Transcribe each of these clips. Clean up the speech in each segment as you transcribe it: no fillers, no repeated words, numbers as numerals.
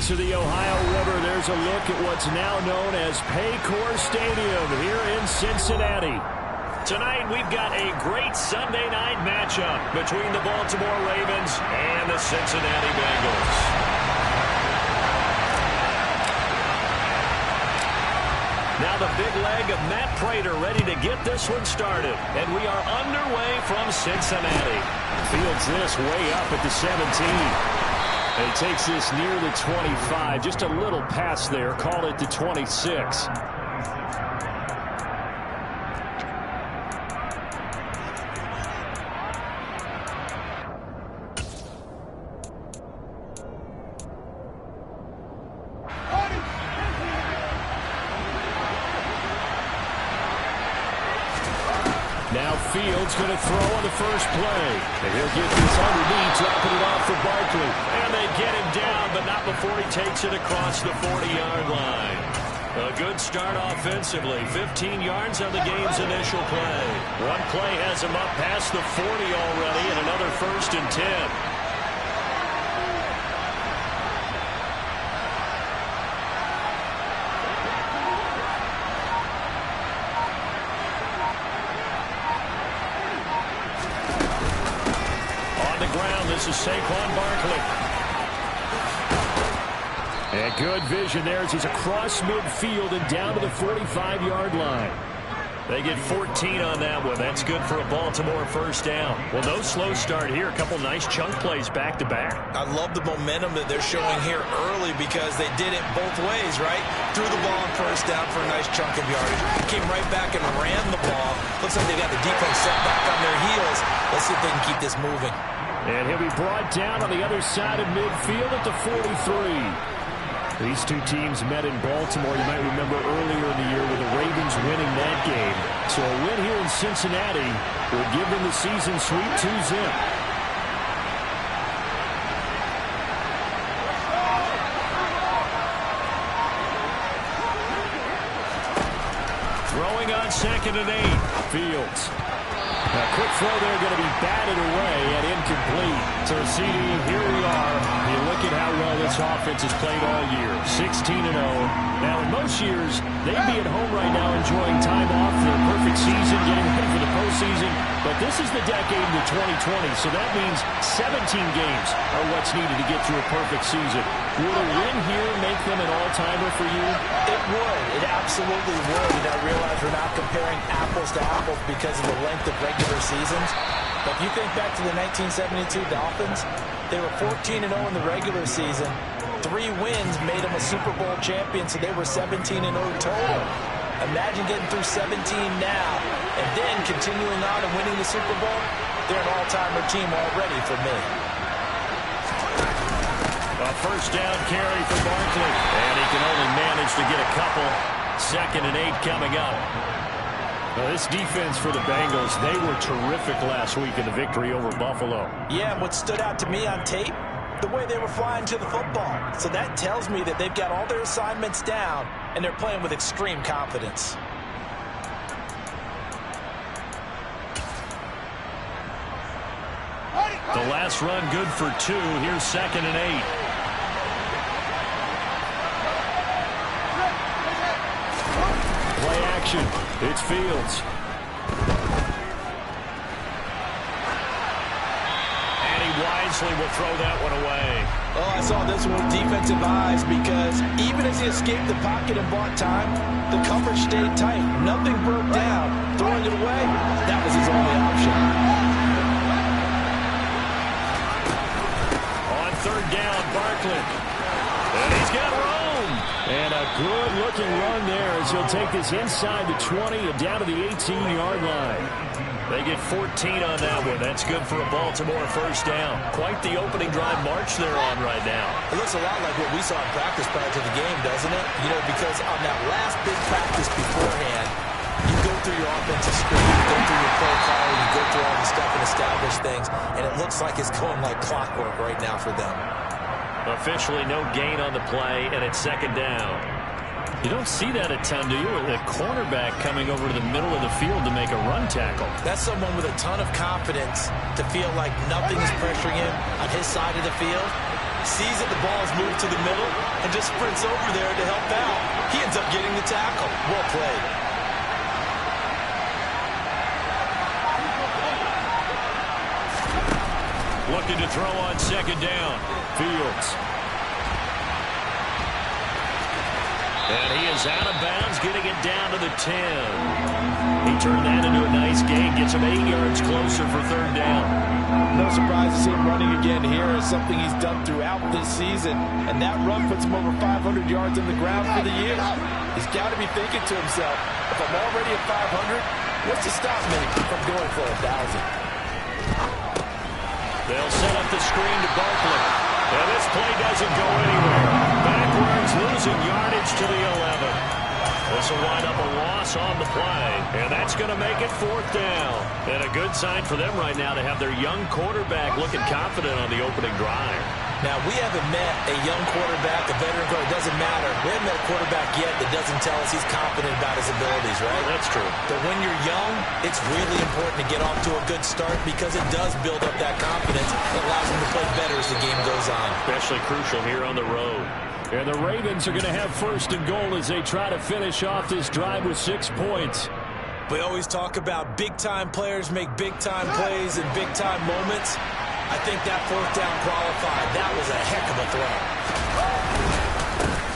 banks of the Ohio River, there's a look at what's now known as Paycor Stadium here in Cincinnati. Tonight, we've got a great Sunday night matchup between the Baltimore Ravens and the Cincinnati Bengals. Now the big leg of Matt Prater ready to get this one started. And we are underway from Cincinnati. Fields this way up at the 17. And he takes this near the 25. Just a little pass there. Call it the 26. Now Fields going to throw on the first play. And he'll get this underneath, dropping it off for Barkley. And they get him down, but not before he takes it across the 40-yard line. A good start offensively. 15 yards on the game's initial play. One play has him up past the 40 already, and another 1st and 10. This is Saquon Barkley. And good vision there as he's across midfield and down to the 45-yard line. They get 14 on that one. That's good for a Baltimore first down. Well, no slow start here. A couple nice chunk plays back-to-back. I love the momentum that they're showing here early because they did it both ways, right? Threw the ball on first down for a nice chunk of yardage. Came right back and ran the ball. Looks like they got the defense set back on their heels. Let's see if they can keep this moving. And he'll be brought down on the other side of midfield at the 43. These two teams met in Baltimore. You might remember earlier in the year with the Ravens winning that game. So a win here in Cincinnati will give them the season sweep 2-zip. Throwing on 2nd and 8. Fields. A quick throw there going to be batted away and incomplete. So, CD, here we are. You look at how well this offense has played all year. 16-0. Now, in most years, they'd be at home right now enjoying time off, their perfect season, getting ready for the postseason. But this is the decade of the 2020, so that means 17 games are what's needed to get through a perfect season. Would a win here make them an all-timer for you? It would. It absolutely would. And I realize we're not comparing apples to apples because of the length of regular seasons. But if you think back to the 1972 Dolphins, they were 14-0 in the regular season. 3 wins made them a Super Bowl champion, so they were 17-0 total. Imagine getting through 17 now and then continuing on and winning the Super Bowl. They're an all-timer team already for me. A first down carry for Barkley. And he can only manage to get a couple. 2nd and 8 coming up. Now, this defense for the Bengals, they were terrific last week in the victory over Buffalo. Yeah, what stood out to me on tape, the way they were flying to the football. So that tells me that they've got all their assignments down, and they're playing with extreme confidence. The last run good for 2. Here's 2nd and 8. Play action. It's Fields. And he wisely will throw that one away. Oh, I saw this one with defensive eyes because even as he escaped the pocket and bought time, the coverage stayed tight. Nothing broke down. Throwing it away, that was his only option. On 3rd down, Barkley. And he's got room. And a good-looking run there as he'll take this inside the 20 and down to the 18-yard line. They get 14 on that one. That's good for a Baltimore first down. Quite the opening drive march they're on right now. It looks a lot like what we saw in practice prior to the game, doesn't it? You know, because on that last big practice beforehand, you go through your offensive script, you go through your play call, you go through all the stuff and establish things, and it looks like it's going like clockwork right now for them. Officially no gain on the play, and it's 2nd down. You don't see that a ton, do you? A cornerback coming over to the middle of the field to make a run tackle. That's someone with a ton of confidence to feel like nothing is pressuring him on his side of the field. sees that the ball is moved to the middle, and just sprints over there to help out. He ends up getting the tackle. Well played. Looking to throw on second down. Fields. And he is out of bounds, getting it down to the 10. He turned that into a nice gain, gets him 8 yards closer for third down. No surprise to see him running again here. Is something he's done throughout this season. And that run puts him over 500 yards on the ground for the year. He's got to be thinking to himself, if I'm already at 500, what's to stop me from going for 1,000? They'll set up the screen to Barkley. And this play doesn't go anywhere. Backwards, losing yardage to the 11. This will wind up a loss on the play, and that's going to make it fourth down. And a good sign for them right now to have their young quarterback looking confident on the opening drive. Now, we haven't met a young quarterback, a veteran quarterback. It doesn't matter. We haven't met a quarterback yet that doesn't tell us he's confident about his abilities, right? That's true. But when you're young, it's really important to get off to a good start because it does build up that confidence. It allows them to play better as the game goes on. Especially crucial here on the road. And the Ravens are going to have first and goal as they try to finish off this drive with 6 points. We always talk about big-time players make big-time plays in big-time moments. I think that fourth down qualified. That was a heck of a throw.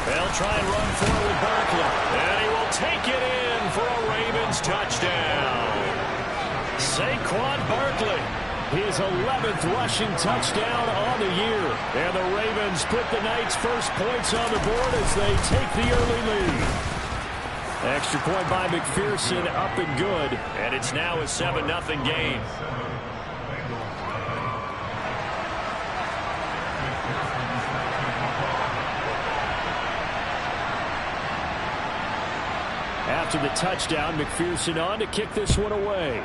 They'll try and run for it with Barkley. And he will take it in for a Ravens touchdown. Saquon Barkley. His 11th rushing touchdown on the year. And the Ravens put the night's first points on the board as they take the early lead. Extra point by McPherson, up and good. And it's now a 7-0 game. After the touchdown, McPherson on to kick this one away.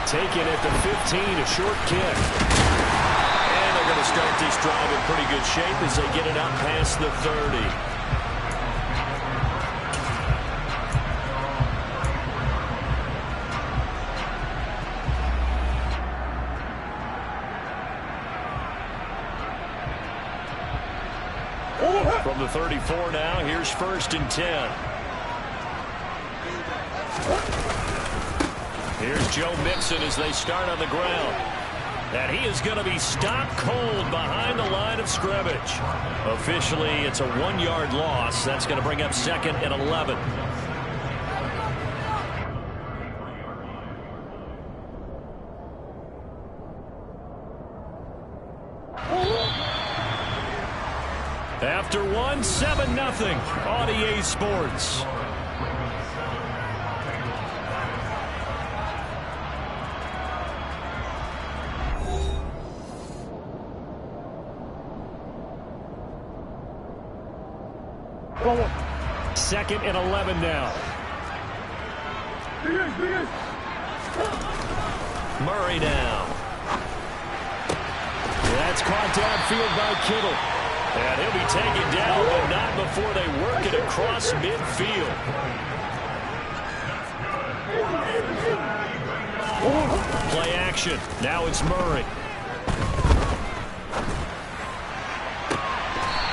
Taken at the 15, a short kick. And they're going to start this drive in pretty good shape as they get it out past the 30. From the 34 now, here's first and 10. Here's Joe Mixon as they start on the ground. And he is going to be stopped cold behind the line of scrimmage. Officially, it's a 1-yard loss. That's going to bring up second and 11. After one, 7-0 on EA Sports. Second and 11 now. Murray now. That's caught downfield by Kittle. And he'll be taken down, but not before they work it across midfield. Play action. Now it's Murray.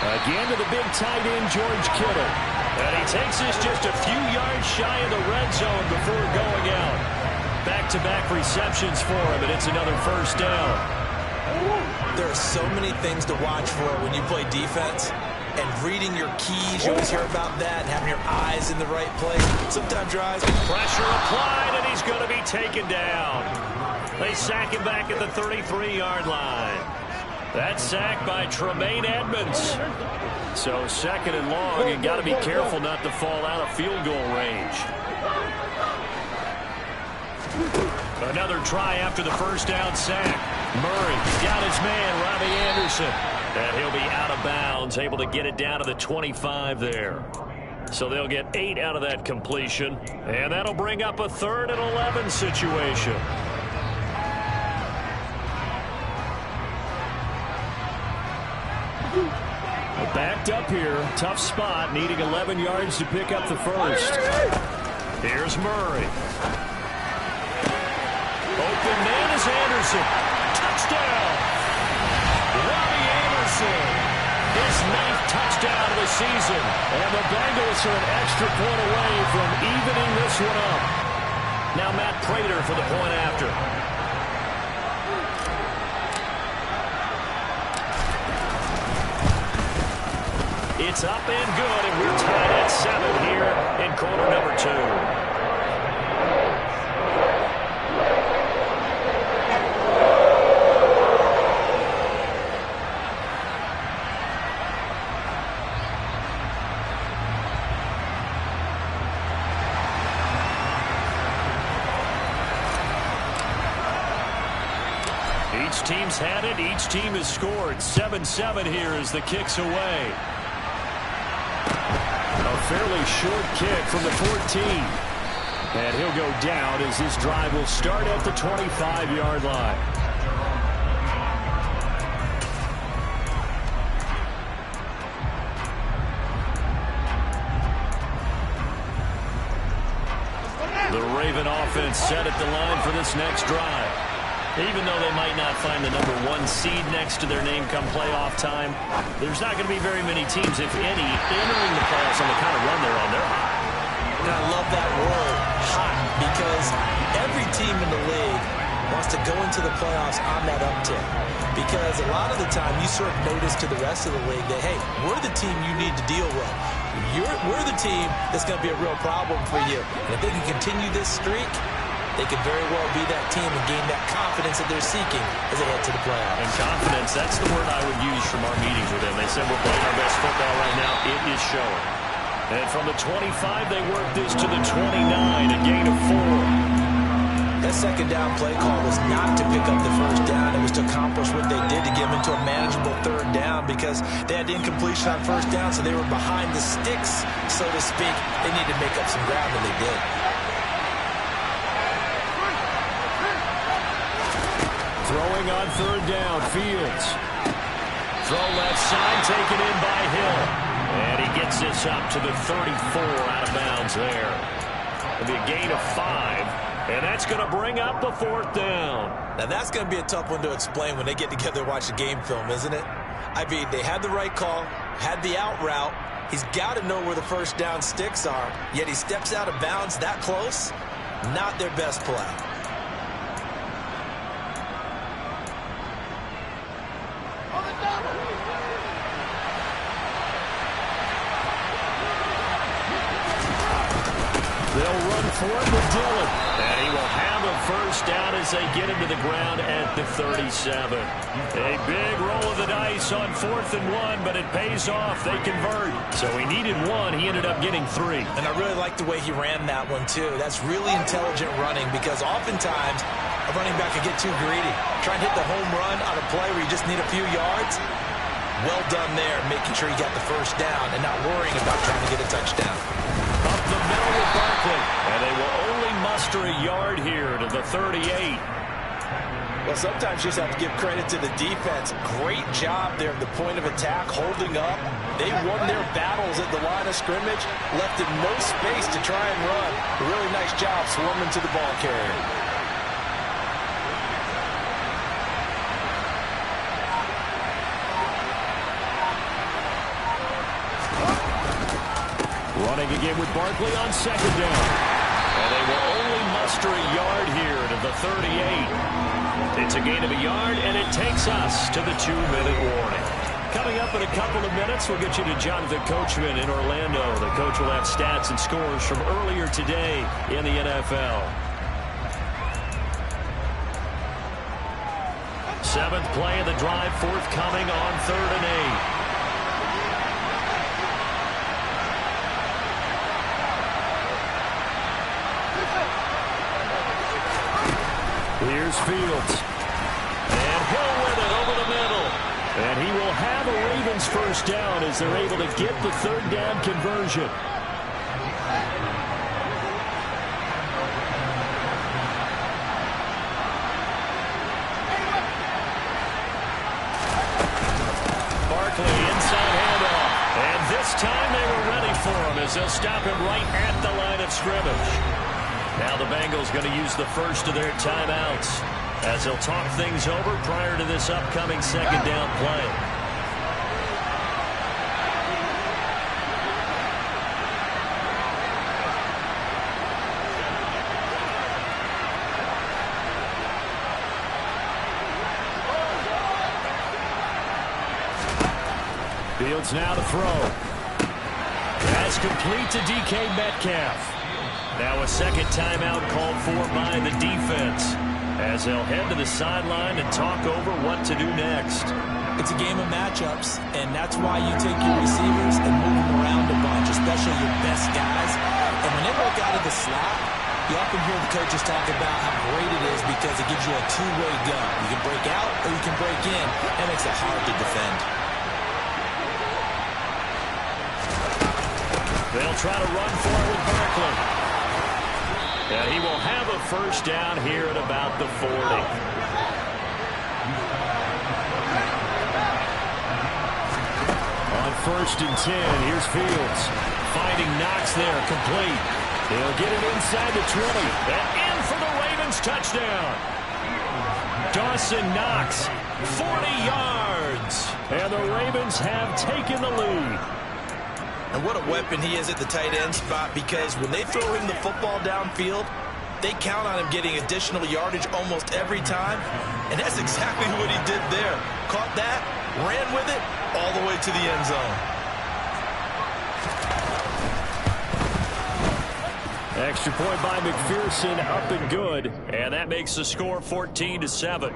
Again to the big tight end, George Kittle. And he takes this just a few yards shy of the red zone before going out. Back-to-back receptions for him, and it's another first down. There are so many things to watch for when you play defense. And reading your keys, you always hear about that, and having your eyes in the right place. Sometimes your eyes... Pressure applied, and he's going to be taken down. They sack him back at the 33-yard line. That sack by Tremaine Edmonds. So second and long, and got to be careful not to fall out of field goal range. Another try after the first down sack. Murray got his man, Robbie Anderson. And he'll be out of bounds, able to get it down to the 25 there. So they'll get 8 out of that completion. And that'll bring up a 3rd and 11 situation. Backed up here. Tough spot, needing 11 yards to pick up the first. Here's Murray. Open man is Anderson. Touchdown! season. And the Bengals are an extra point away from evening this one up. Now Matt Prater for the point after. It's up and good, and we're tied at 7 here in quarter number 2. Each team's had it. Each team has scored. 7-7 here as the kick's away. A fairly short kick from the 14. And he'll go down as this drive will start at the 25-yard line. The Raven offense set at the line for this next drive. Even though they might not find the number 1 seed next to their name come playoff time, there's not going to be very many teams, if any, entering the playoffs on the kind of run they're on. They're hot. And I love that word, hot, because every team in the league wants to go into the playoffs on that uptick. Because a lot of the time you serve notice to the rest of the league that, hey, we're the team you need to deal with. We're the team that's going to be a real problem for you. And if they can continue this streak, they could very well be that team and gain that confidence that they're seeking as they head to the playoffs. And confidence, that's the word I would use from our meetings with them. They said we're playing our best football right now. It is showing. And from the 25, they work this to the 29, a gain of 4. That second down play call was not to pick up the first down. It was to accomplish what they did to get them into a manageable third down because they had incompletion on first down, so they were behind the sticks, so to speak. They needed to make up some ground, and they did. Throwing on third down, Fields. Throw left side, taken in by Hill. And he gets this up to the 34 out of bounds there. It'll be a gain of 5, and that's going to bring up the 4th down. Now, that's going to be a tough one to explain when they get together and watch the game film, isn't it? I mean, they had the right call, had the out route. He's got to know where the first down sticks are, yet he steps out of bounds that close. Not their best play. They'll run for it with Dillon. And he will have a first down as they get him to the ground at the 37. A big roll of the dice on 4th and 1, but it pays off. They convert. So he needed 1. He ended up getting 3. And I really like the way he ran that one, too. That's really intelligent running because oftentimes a running back can get too greedy. Try and hit the home run on a play where you just need a few yards. Well done there, making sure you got the first down and not worrying about trying to get a touchdown. Up the middle with Barkley. And they will only muster a yard here to the 38. Well, sometimes you just have to give credit to the defense. Great job there at the point of attack, holding up. They won their battles at the line of scrimmage, left them no space to try and run. A really nice job swarming to the ball carrier. Running again with Barkley on 2nd down. And they will only muster a yard here to the 38. It's a gain of a yard, and it takes us to the 2-minute warning. Coming up in a couple of minutes, we'll get you to Jonathan Coachman in Orlando. The coach will have stats and scores from earlier today in the NFL. 7th play of the drive, forthcoming on 3rd and 8. Here's Fields. And Hill with it over the middle. And he will have a Ravens first down as they're able to get the 3rd down conversion. Barkley inside handoff. And this time they were ready for him as they'll stop him right at the line of scrimmage. Now the Bengals going to use the first of their timeouts as they'll talk things over prior to this upcoming 2nd down play. Fields now to throw. That's complete to DK Metcalf. Now a second timeout called for by the defense, as they'll head to the sideline and talk over what to do next. It's a game of matchups, and that's why you take your receivers and move them around a bunch, especially your best guys. And when they work out of the slot, you often hear the coaches talk about how great it is because it gives you a two-way go. You can break out or you can break in. That makes it hard to defend. They'll try to run for it with Barkley. And he will have a first down here at about the 40. On 1st and 10, here's Fields. Finding Knox there, complete. They'll get it inside the 20. And in for the Ravens touchdown. Dawson Knox, 40 yards. And the Ravens have taken the lead. And what a weapon he is at the tight end spot, because when they throw him the football downfield, they count on him getting additional yardage almost every time. And that's exactly what he did there. Caught that, ran with it, all the way to the end zone. Extra point by McPherson, up and good. And that makes the score 14-7.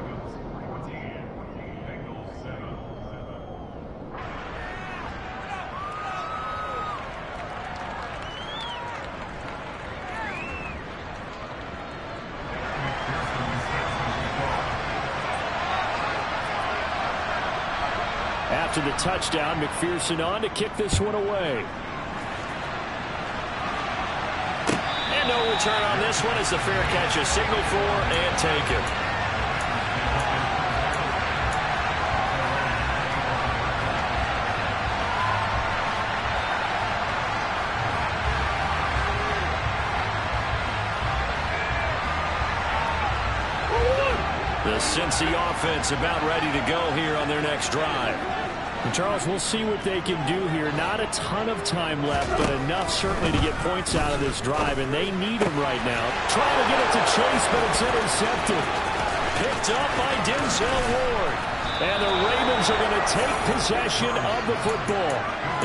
After the touchdown, McPherson on to kick this one away. And no return on this one as the fair catch is signaled for and taken. The Cincy offense about ready to go here on their next drive. And Charles, we'll see what they can do here. Not a ton of time left, but enough certainly to get points out of this drive, and they need them right now. Trying to get it to Chase, but it's intercepted. Picked up by Denzel Ward. And the Ravens are going to take possession of the football.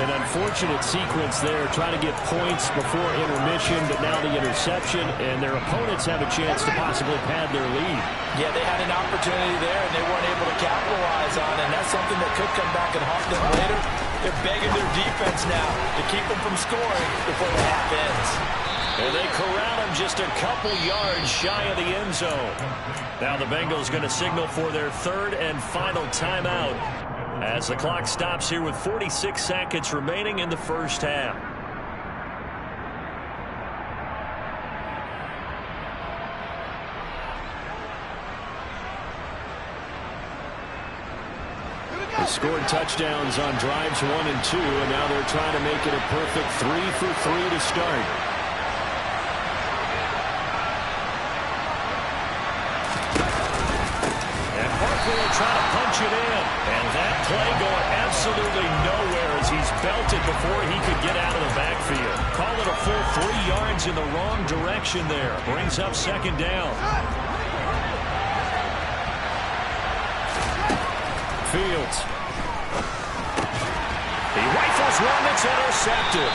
An unfortunate sequence there, trying to get points before intermission, but now the interception, and their opponents have a chance to possibly pad their lead. Yeah, they had an opportunity there, and they weren't able to capitalize on it, and that's something that could come back and haunt them later. They're begging their defense now to keep them from scoring before the half ends. And they corral him just a couple yards shy of the end zone. Now the Bengals going to signal for their third and final timeout as the clock stops here with 46 seconds remaining in the first half. They scored touchdowns on drives 1 and 2, and now they're trying to make it a perfect 3 for 3 to start. Will try to punch it in, and that play going absolutely nowhere as he's belted before he could get out of the backfield. Call it a full 3 yards in the wrong direction there. Brings up second down. Fields. He rifles one that's intercepted.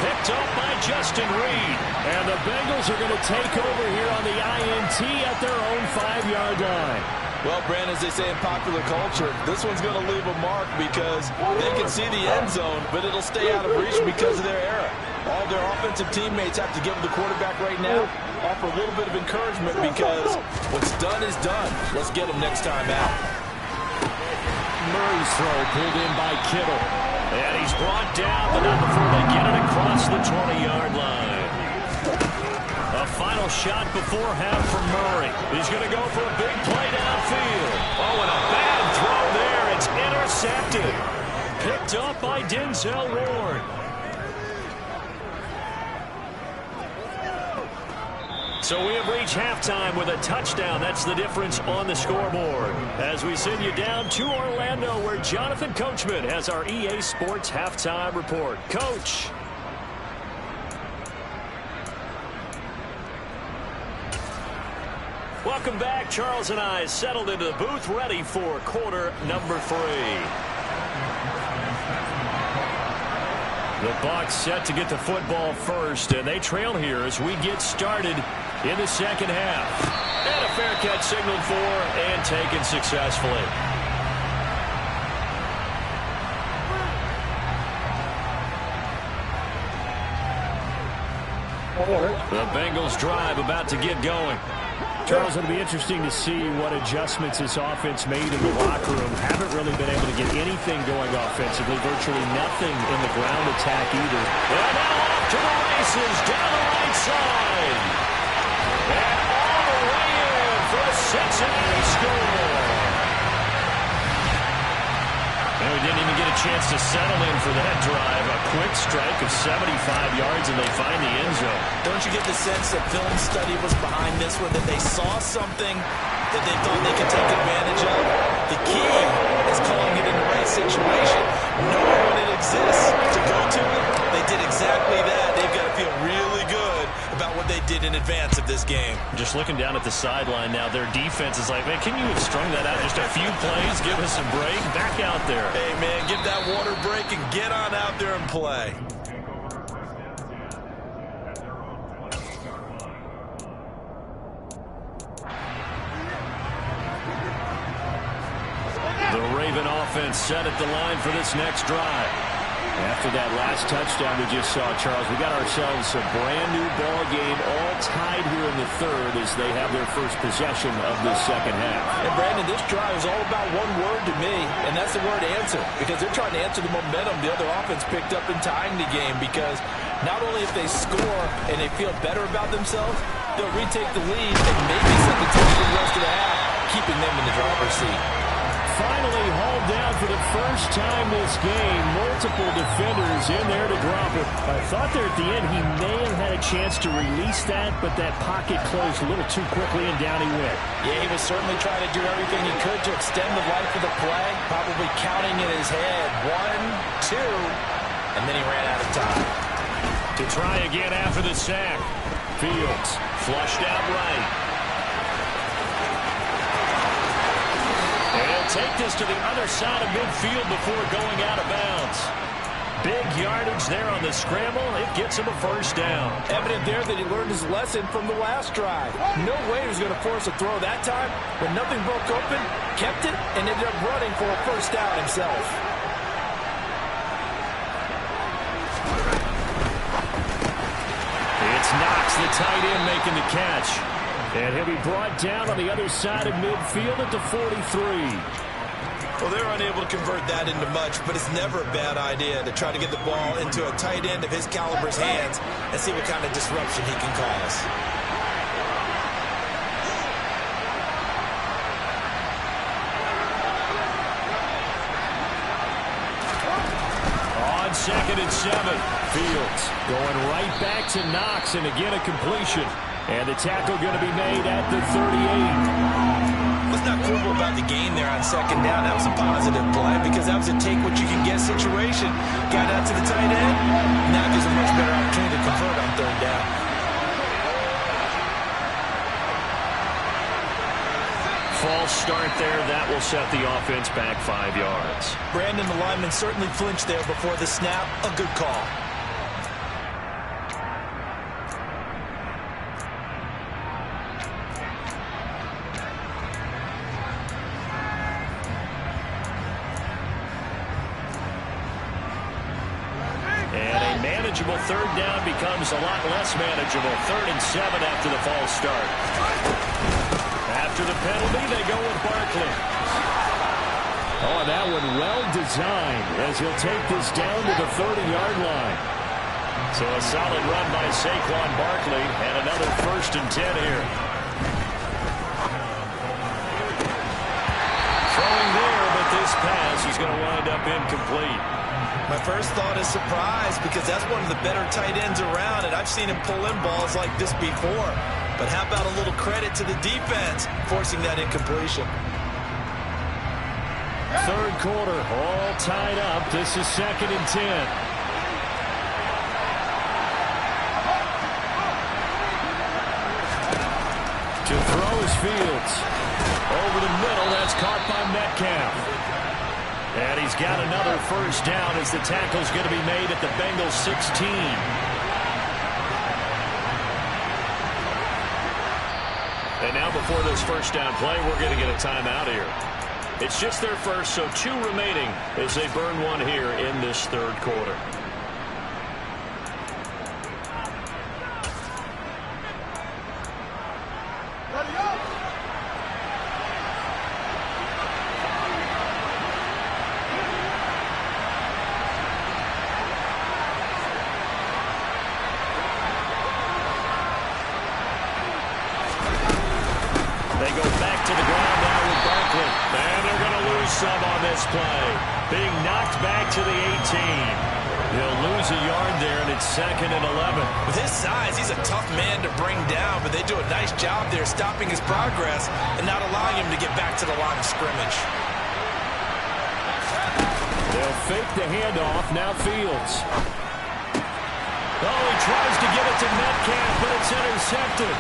Picked up by Justin Reed. And the Bengals are going to take over here on the INT at their own 5-yard line. Well, Brandon, as they say in popular culture, this one's going to leave a mark because they can see the end zone, but it'll stay out of reach because of their error. All their offensive teammates have to give the quarterback right now, offer a little bit of encouragement because what's done is done. Let's get them next time out. Murray's throw pulled in by Kittle. And he's brought down, but not before they get it across the 20-yard line. A final shot before half from Murray. He's going to go for a big play downfield. Oh, and a bad throw there. It's intercepted. Picked up by Denzel Ward. So we have reached halftime with a touchdown. That's the difference on the scoreboard. As we send you down to Orlando, where Jonathan Coachman has our EA Sports halftime report. Coach. Welcome back. Charles and I settled into the booth, ready for quarter number 3. The Bucs set to get the football first, and they trail here as we get started in the second half. And a fair catch signaled for and taken successfully. The Bengals drive about to get going. Charles, it'll be interesting to see what adjustments this offense made in the locker room. Haven't really been able to get anything going offensively. Virtually nothing in the ground attack either. And now off to the races down the right side. And all the way in for a Cincinnati score. And we didn't even get a chance to settle in for that drive. A quick strike of 75 yards, and they find the end zone. Don't you get the sense that film study was behind this one, that they saw something that they thought they could take advantage of? The key is calling it in the right situation, knowing when it exists to go to it. They did exactly that. They've got to feel really good about what they did in advance of this game. Just looking down at the sideline now, their defense is like, man, can you have strung that out just a few plays? Give us a break. Back out there. Hey, man, give that water break and get on out there and play. The Raven offense set at the line for this next drive. After that last touchdown we just saw, Charles, we got ourselves a brand new ball game, all tied here in the third as they have their first possession of this second half. And Brandon, this drive is all about one word to me, and that's the word answer, because they're trying to answer the momentum the other offense picked up in tying the game, because not only if they score and they feel better about themselves, they'll retake the lead and maybe set the tone for the rest of the half, keeping them in the driver's seat. Finally hauled down for the first time this game. Multiple defenders in there to drop it. I thought there at the end he may have had a chance to release that, but that pocket closed a little too quickly and down he went. Yeah, he was certainly trying to do everything he could to extend the life of the play, probably counting in his head. 1, 2, and then he ran out of time. To try again after the sack. Fields flushed out right. Take this to the other side of midfield before going out of bounds. Big yardage there on the scramble. It gets him a first down. Evident there that he learned his lesson from the last drive. No way he was going to force a throw that time. When nothing broke open, kept it, and ended up running for a first down himself. It's Knox, the tight end, making the catch. And he'll be brought down on the other side of midfield at the 43. Well, they're unable to convert that into much, but it's never a bad idea to try to get the ball into a tight end of his caliber's hands and see what kind of disruption he can cause. On 2nd and 7, Fields going right back to Knox, and again a completion. And the tackle going to be made at the 38. Let's not quibble about the gain there on 2nd down. That was a positive play because that was a take-what-you-can-get situation. Got out to the tight end. Now gives a much better opportunity to convert on 3rd down. False start there. That will set the offense back 5 yards. Brandon, the lineman certainly flinched there before the snap. A good call. Manageable 3rd down becomes a lot less manageable. 3rd and 7 after the false start. After the penalty, they go with Barkley. Oh, that one well designed as he'll take this down to the 30-yard line. So a solid run by Saquon Barkley and another 1st and 10 here. Throwing there, but this pass is going to wind up incomplete. My first thought is surprise because that's one of the better tight ends around, and I've seen him pull in balls like this before. But how about a little credit to the defense forcing that incompletion? 3rd quarter, all tied up. This is 2nd and 10. To throw is Fields. Over the middle, that's caught by Metcalf. And he he's got another first down as the tackle's going to be made at the Bengals 16. And now before this first down play, we're going to get a timeout here. It's just their first, so 2 remaining as they burn one here in this third quarter. They go back to the ground now with Barkley. And they're going to lose some on this play. Being knocked back to the 18. He'll lose a yard there, and it's 2nd and 11. With his size, he's a tough man to bring down, but they do a nice job there stopping his progress and not allowing him to get back to the line of scrimmage. They'll fake the handoff. Now Fields. Oh, he tries to get it to Metcalf, but it's intercepted.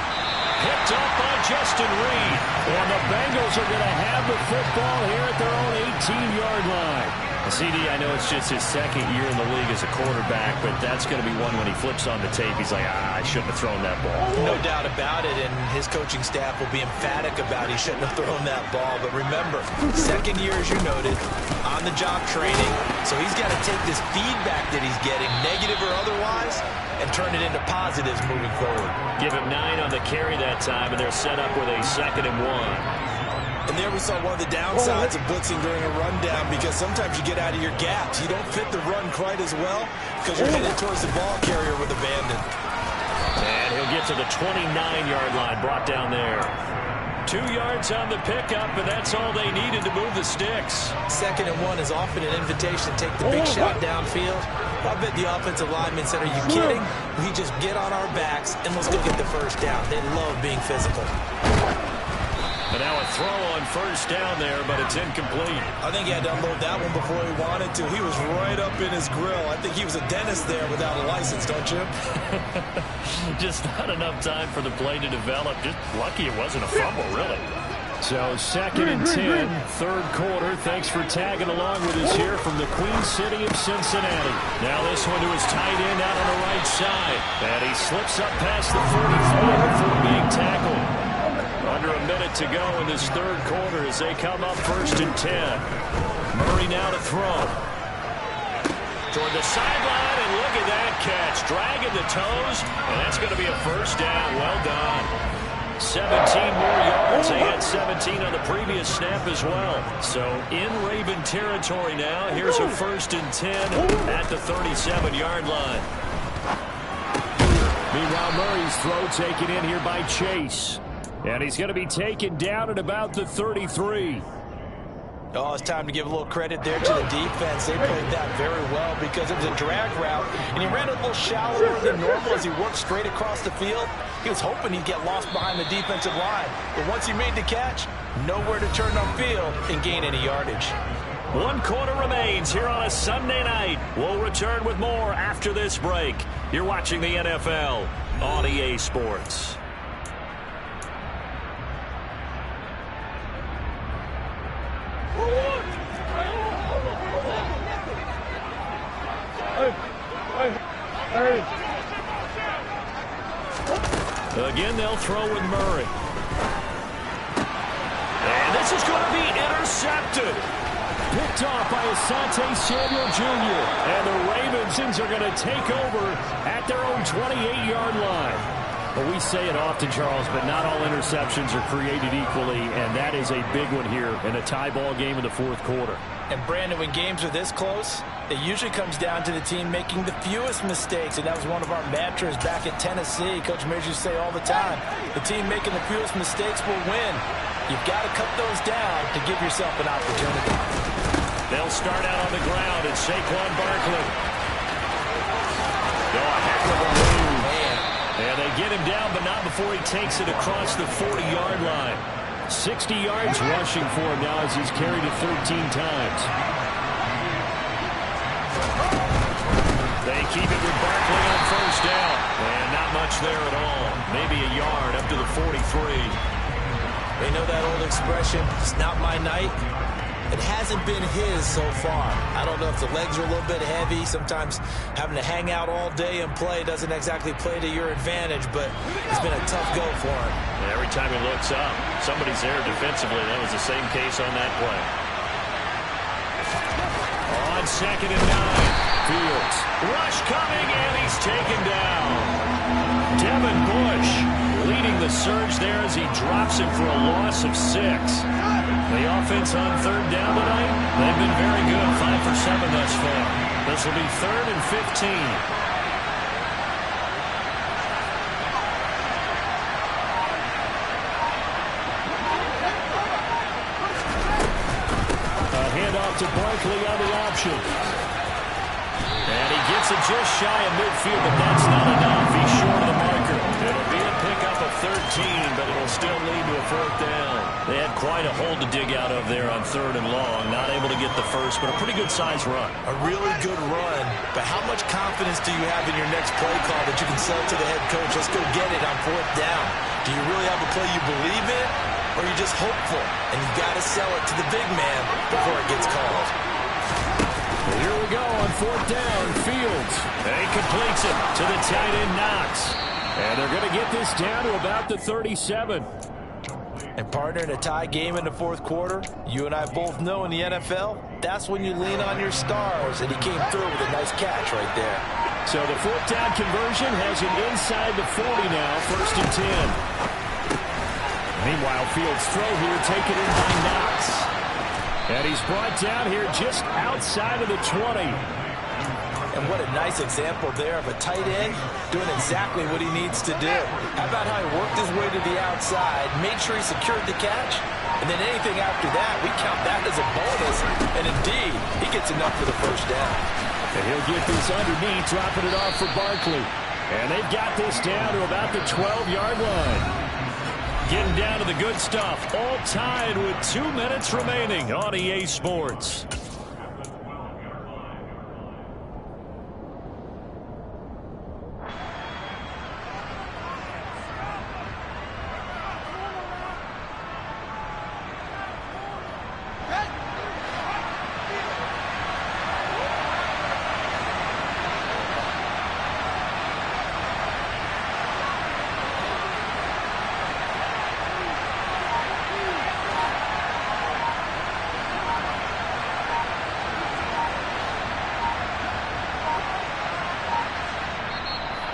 Picked up by Justin Reed. And the Bengals are going to have the football here at their own 18-yard line. CD, I know it's just his 2nd year in the league as a quarterback, but that's going to be one when he flips on the tape. He's like, I shouldn't have thrown that ball. No doubt about it, and his coaching staff will be emphatic about he shouldn't have thrown that ball. But remember, 2nd year, as you noted, on-the-job training, so he's got to take this feedback that he's getting, negative or otherwise, and turn it into positives moving forward. Give him 9 on the carry that time, and they're set up with a 2nd and 1. And there we saw one of the downsides of blitzing during a rundown, because sometimes you get out of your gaps. You don't fit the run quite as well because you're headed towards the ball carrier with abandon. And he'll get to the 29-yard line, brought down there. 2 yards on the pickup, and that's all they needed to move the sticks. 2nd and 1 is often an invitation to take the big shot downfield. I bet the offensive linemen said, are you kidding? We just get on our backs and let's go get the first down. They love being physical. And now a throw on first down there, but it's incomplete. I think he had to unload that one before he wanted to. He was right up in his grill. I think he was a dentist there without a license, don't you? Just not enough time for the play to develop. Just lucky it wasn't a fumble, really. So 2nd and 10, third quarter. Thanks for tagging along with us here from the Queen City of Cincinnati. Now this one to his tight end out on the right side. And he slips up past the 45 before being tackled. Under a minute to go in this third quarter as they come up 1st and 10. Murray now to throw. Toward the sideline, and look at that catch. Dragging the toes, and that's going to be a first down. Well done. 17 more yards. They had 17 on the previous snap as well. So in Raven territory now. Here's a 1st and 10 at the 37-yard line. Meanwhile, Murray's throw taken in here by Chase. And he's going to be taken down at about the 33. Oh, it's time to give a little credit there to the defense. They played that very well because it was a drag route, and he ran a little shallower than normal as he worked straight across the field. He was hoping he'd get lost behind the defensive line. But once he made the catch, nowhere to turn upfield and gain any yardage. 1 quarter remains here on a Sunday night. We'll return with more after this break. You're watching the NFL on EA Sports. Again, they'll throw with Murray. And this is going to be intercepted. Picked off by Asante Samuel Jr. And the Ravens are going to take over at their own 28-yard line. Well, we say it often, Charles, but not all interceptions are created equally, and that is a big one here in a tie ball game in the fourth quarter. And, Brandon, when games are this close, it usually comes down to the team making the fewest mistakes, and that was one of our mantras back at Tennessee. Coach Mears used to say all the time, the team making the fewest mistakes will win. You've got to cut those down to give yourself an opportunity. They'll start out on the ground. It's Saquon Barkley. A heck of a move. And they get him down, but not before he takes it across the 40-yard line. 60 yards rushing for him now as he's carried it 13 times. They keep it with Barkley on first down. And not much there at all. Maybe a yard up to the 43. They know that old expression, it's not my night. It hasn't been his so far. I don't know if the legs are a little bit heavy. Sometimes having to hang out all day and play doesn't exactly play to your advantage, but it's been a tough go for him. And every time he looks up, somebody's there defensively. That was the same case on that play. On 2nd and 9. Fields. Rush coming, and he's taken down. Devin Bush leading the surge there as he drops him for a loss of 6. The offense on 3rd down tonight, they've been very good, 5 for 7 thus far. This will be 3rd and 15. A handoff to Barkley on the option. And he gets it just shy of midfield, but that's not enough. He's short of the marker. It'll be a pickup of 13, but it'll still lead to a 4th down. They had quite a hole to dig out of there on 3rd and long. Not able to get the first, but a pretty good-sized run. A really good run, but how much confidence do you have in your next play call that you can sell to the head coach? Let's go get it on 4th down. Do you really have a play you believe in, or are you just hopeful, and you got to sell it to the big man before it gets called? Here we go on 4th down. Fields. And he completes it to the tight end Knox. And they're going to get this down to about the 37. And partner, in a tie game in the 4th quarter, you and I both know in the NFL, that's when you lean on your stars. And he came through with a nice catch right there. So the 4th down conversion has him inside the 40 now, 1st and 10. Meanwhile, Fields' throw here taken in by Knox. And he's brought down here just outside of the 20. And what a nice example there of a tight end doing exactly what he needs to do. How about how he worked his way to the outside, made sure he secured the catch, and then anything after that, we count that as a bonus. And indeed, he gets enough for the 1st down. And he'll get this underneath, dropping it off for Barkley. And they've got this down to about the 12-yard line. Getting down to the good stuff, all tied with 2 minutes remaining on EA Sports.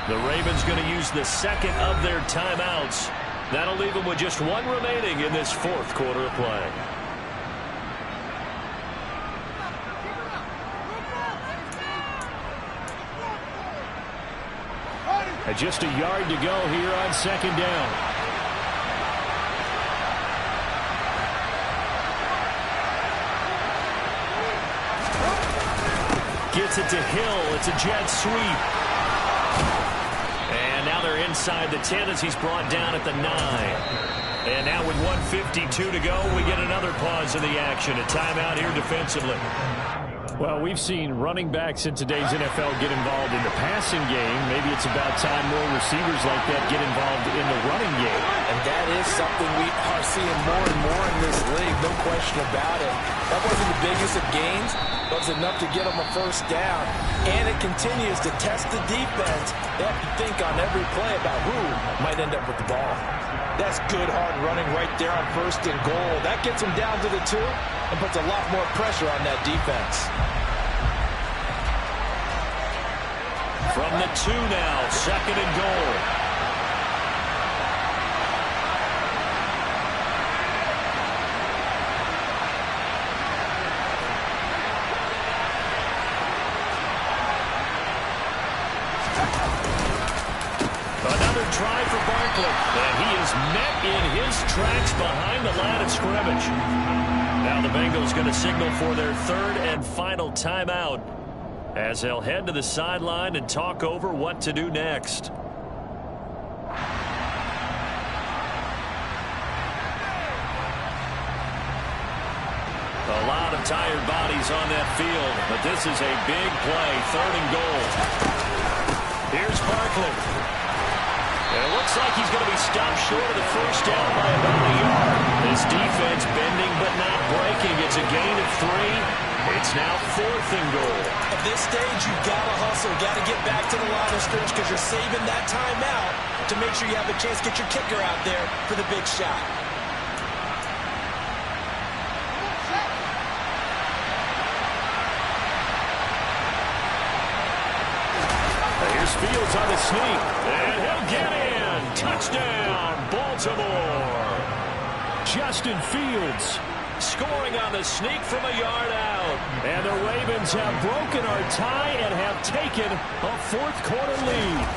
The Ravens going to use the 2nd of their timeouts. That'll leave them with just 1 remaining in this 4th quarter of play. And just a yard to go here on 2nd down. Gets it to Hill. It's a jet sweep. And now they're inside the 10 as he's brought down at the 9. And now with 1:52 to go, we get another pause of the action. A timeout here defensively. Well, we've seen running backs in today's NFL get involved in the passing game. Maybe it's about time more receivers like that get involved in the running game. And that is something we are seeing more and more in this league, no question about it. That wasn't the biggest of gains, but it's enough to get them a 1st down. And it continues to test the defense. They have to think on every play about who might end up with the ball. That's good, hard running right there on 1st and goal. That gets them down to the 2 and puts a lot more pressure on that defense. From the 2 now, 2nd and goal. Another try for Barkley, and he is met in his tracks behind the line of scrimmage. Now the Bengals going to signal for their 3rd and final timeout as they'll head to the sideline and talk over what to do next. A lot of tired bodies on that field, but this is a big play, 3rd and goal. Here's Barkley. And it looks like he's going to be stopped short of the 1st down by about a yard. This defense bending but not breaking. It's needs a gain of 3. It's now 4th and goal. At this stage, you've got to hustle. You've got to get back to the line of scrimmage because you're saving that timeout to make sure you have a chance to get your kicker out there for the big shot. Here's Fields on the sneak, and he'll get in. Touchdown, Baltimore. Justin Fields scoring on the sneak from a yard out. And the Ravens have broken our tie and have taken a 4th quarter lead.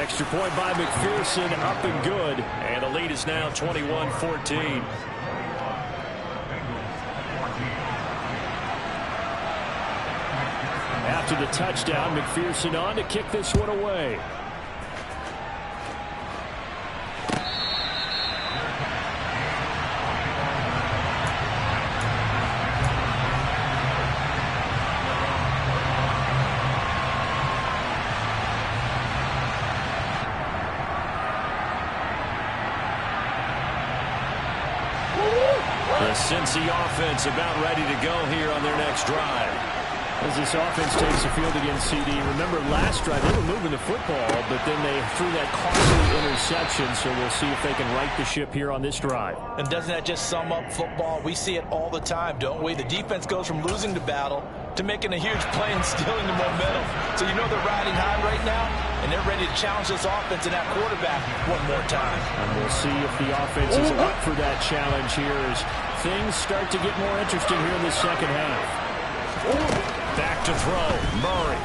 Extra point by McPherson, up and good. And the lead is now 21-14. After the touchdown, McPherson on to kick this one away. The Cincy offense about ready to go here on their next drive. As this offense takes the field against CD, remember last drive they were moving the football, but then they threw that costly interception, so we'll see if they can right the ship here on this drive. And doesn't that just sum up football? We see it all the time, don't we? The defense goes from losing the battle to making a huge play and stealing the momentum. So you know they're riding high right now, and they're ready to challenge this offense and that quarterback one more time. And we'll see if the offense is up for that challenge here as things start to get more interesting here in the second half. Back to throw, Murray.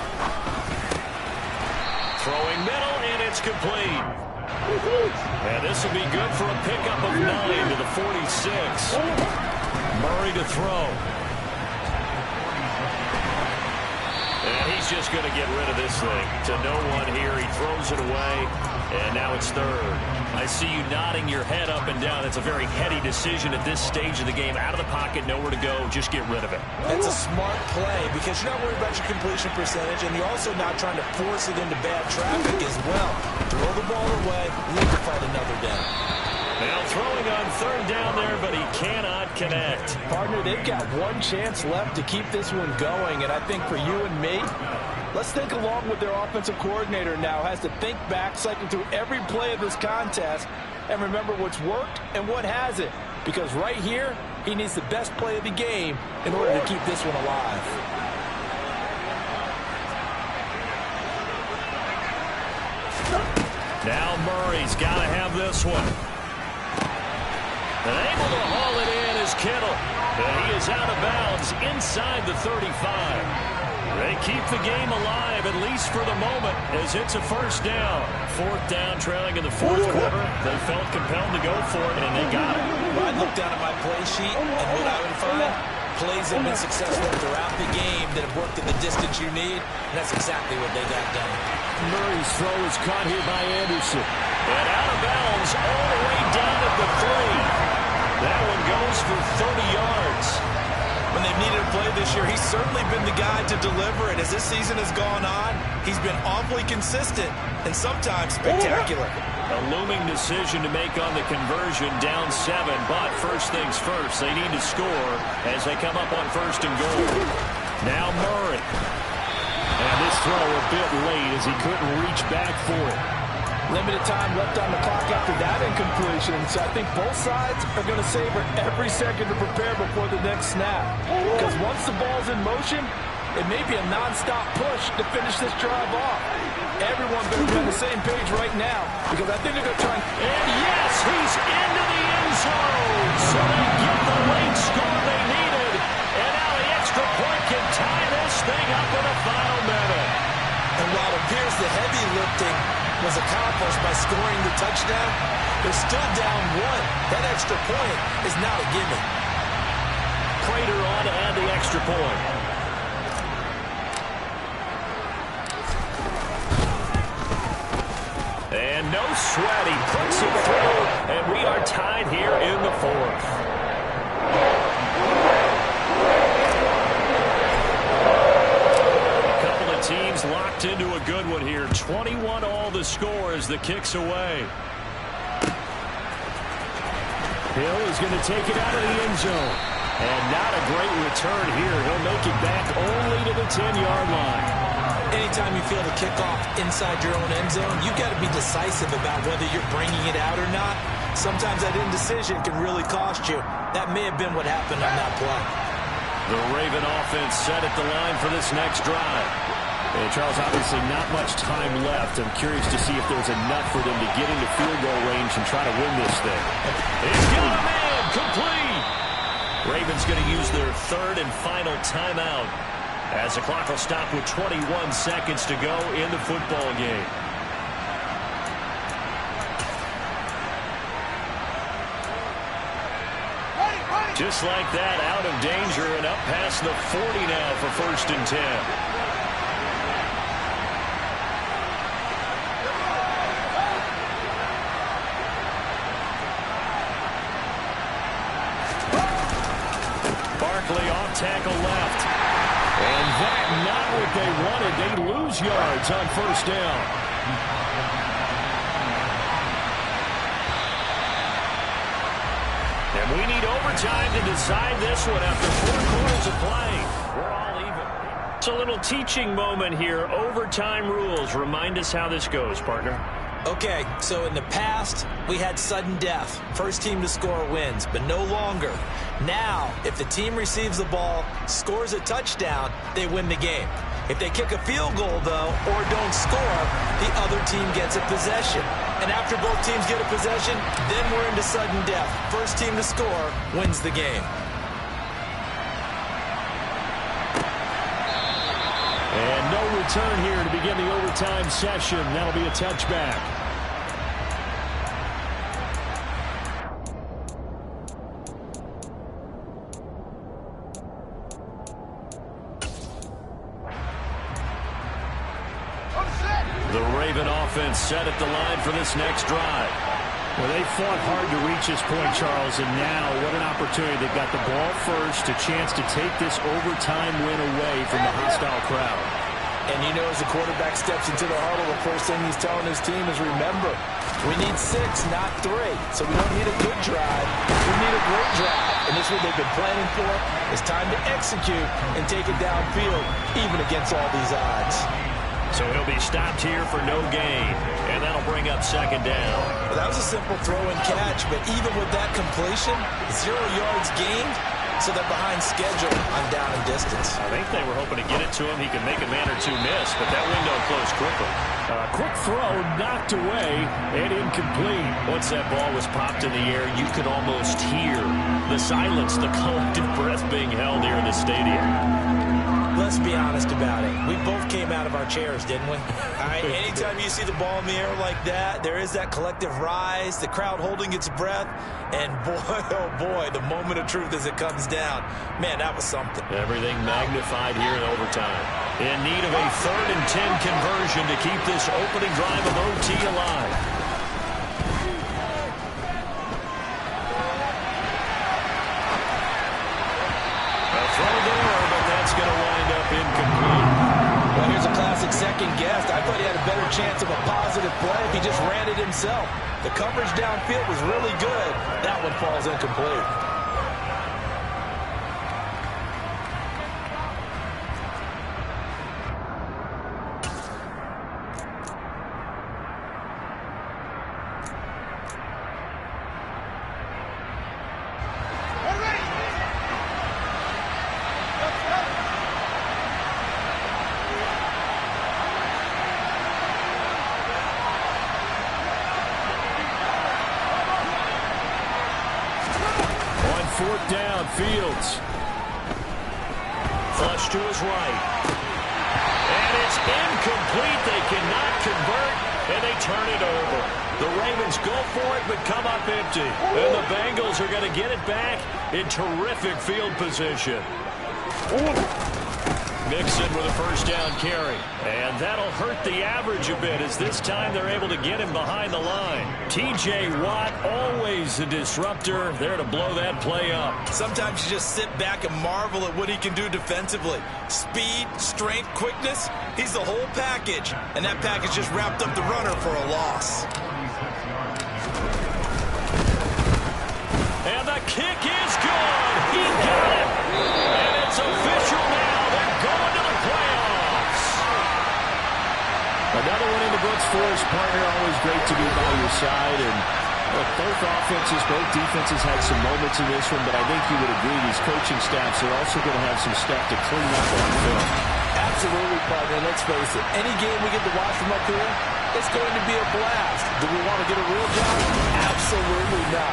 Throwing middle, and it's complete. And this will be good for a pickup of 9 to the 46. Murray to throw. And he's just going to get rid of this thing to no one here. He throws it away, and now it's 3rd. I see you nodding your head up and down. That's a very heady decision at this stage of the game. Out of the pocket, nowhere to go. Just get rid of it. That's a smart play because you're not worried about your completion percentage, and you're also not trying to force it into bad traffic as well. Throw the ball away, leave to fight another down. Now throwing on 3rd down there, but he cannot connect. Partner, they've got one chance left to keep this one going, and I think for you and me, let's think along with their offensive coordinator now. Has to think back, cycle through every play of this contest, and remember what's worked and what hasn't. Because right here, he needs the best play of the game in order to keep this one alive. Now Murray's got to have this one. And able to haul it in is Kittle. And he is out of bounds inside the 35. They keep the game alive, at least for the moment, as it's a 1st down. 4th down, trailing in the 4th quarter. They felt compelled to go for it, and they got it. Well, I look down at my play sheet, and what I would find, plays have been successful throughout the game that have worked at the distance you need, and that's exactly what they got done. Murray's throw is caught here by Anderson. And out of bounds all the way down at the 3. That one goes for 30 yards. When they've needed a play this year, he's certainly been the guy to deliver it. As this season has gone on, he's been awfully consistent and sometimes spectacular. A looming decision to make on the conversion, down 7. But first things first, they need to score as they come up on 1st and goal. Now Murray. And this throw a bit late as he couldn't reach back for it. Limited time left on the clock after that incompletion, so I think both sides are going to savor every second to prepare before the next snap. Because once the ball's in motion, it may be a non-stop push to finish this drive off. Everyone better be on the same page right now, because I think they're going to try and yes, he's into the end zone. So they get the late score they needed. And now the extra point can tie this thing up in the final minute. And while it appears the heavy lifting was accomplished by scoring the touchdown, they're still down 1. That extra point is not a gimme. Prater on to add the extra point. And no sweat, he puts it through, and we are tied here in the 4th. Teams locked into a good one here. 21 all the score as the kick's away. Hill is going to take it out of the end zone. And not a great return here. He'll make it back only to the 10-yard line. Anytime you feel the kickoff inside your own end zone, you've got to be decisive about whether you're bringing it out or not. Sometimes that indecision can really cost you. That may have been what happened on that play. The Raven offense set at the line for this next drive. And Charles, obviously not much time left. I'm curious to see if there's enough for them to get into field goal range and try to win this thing. He's got a man, complete. Ravens going to use their third and final timeout as the clock will stop with 21 seconds to go in the football game. Just like that, out of danger and up past the 40 now for 1st and 10. Barkley off tackle left. And that not what they wanted. They lose yards on 1st down. And we need overtime to decide this one after 4 quarters of play. We're all even. It's a little teaching moment here. Overtime rules. Remind us how this goes, partner. Okay, so in the past, we had sudden death. First team to score wins, but no longer. Now, if the team receives the ball, scores a touchdown, they win the game. If they kick a field goal, though, or don't score, the other team gets a possession. And after both teams get a possession, then we're into sudden death. First team to score wins the game. And no return here to begin the overtime session. That'll be a touchback. The Raven offense set at the line for this next drive. Well, they fought hard to reach this point, Charles, and now what an opportunity. They've got the ball first, a chance to take this overtime win away from the hostile crowd. And you know, as the quarterback steps into the huddle, the first thing he's telling his team is, remember, we need 6, not 3. So we don't need a good drive. We need a great drive. And this is what they've been planning for. It's time to execute and take it downfield, even against all these odds. So he'll be stopped here for no gain. And that'll bring up 2nd down. Well, that was a simple throw and catch, but even with that completion, 0 yards gained, so they're behind schedule on down and distance. I think they were hoping to get it to him. He could make a man or two miss, but that window closed quickly. Quick throw knocked away and incomplete. Once that ball was popped in the air, you could almost hear the silence, the collective breath being held here in the stadium. Let's be honest about it. We both came out of our chairs, didn't we? All right, anytime you see the ball in the air like that, there is that collective rise, the crowd holding its breath, and boy, oh boy, the moment of truth as it comes down. Man, that was something. Everything magnified here in overtime. In need of a 3rd and 10 conversion to keep this opening drive of OT alive. A throw there, but that's going to wind up incomplete. Well, here's a classic second guess. I thought he had a better chance of a positive play if he just ran it himself. The coverage downfield was really good. That one falls incomplete. Fourth down, Fields. Flush to his right. And it's incomplete. They cannot convert, and they turn it over. The Ravens go for it, but come up empty. And the Bengals are going to get it back in terrific field position. Mixon with a 1st down carry. And that'll hurt the average a bit as this time they're able to get him behind the line. T.J. Watt, always a disruptor, there to blow that play up. Sometimes you just sit back and marvel at what he can do defensively. Speed, strength, quickness, he's the whole package. And that package just wrapped up the runner for a loss. Another one in the books for his partner. Always great to be by your side. And look, both offenses, both defenses had some moments in this one, but I think you would agree these coaching staffs are also going to have some stuff to clean up on film. Absolutely, partner. Let's face it. Any game we get to watch from up here, it's going to be a blast. Do we want to get a real job? Absolutely not.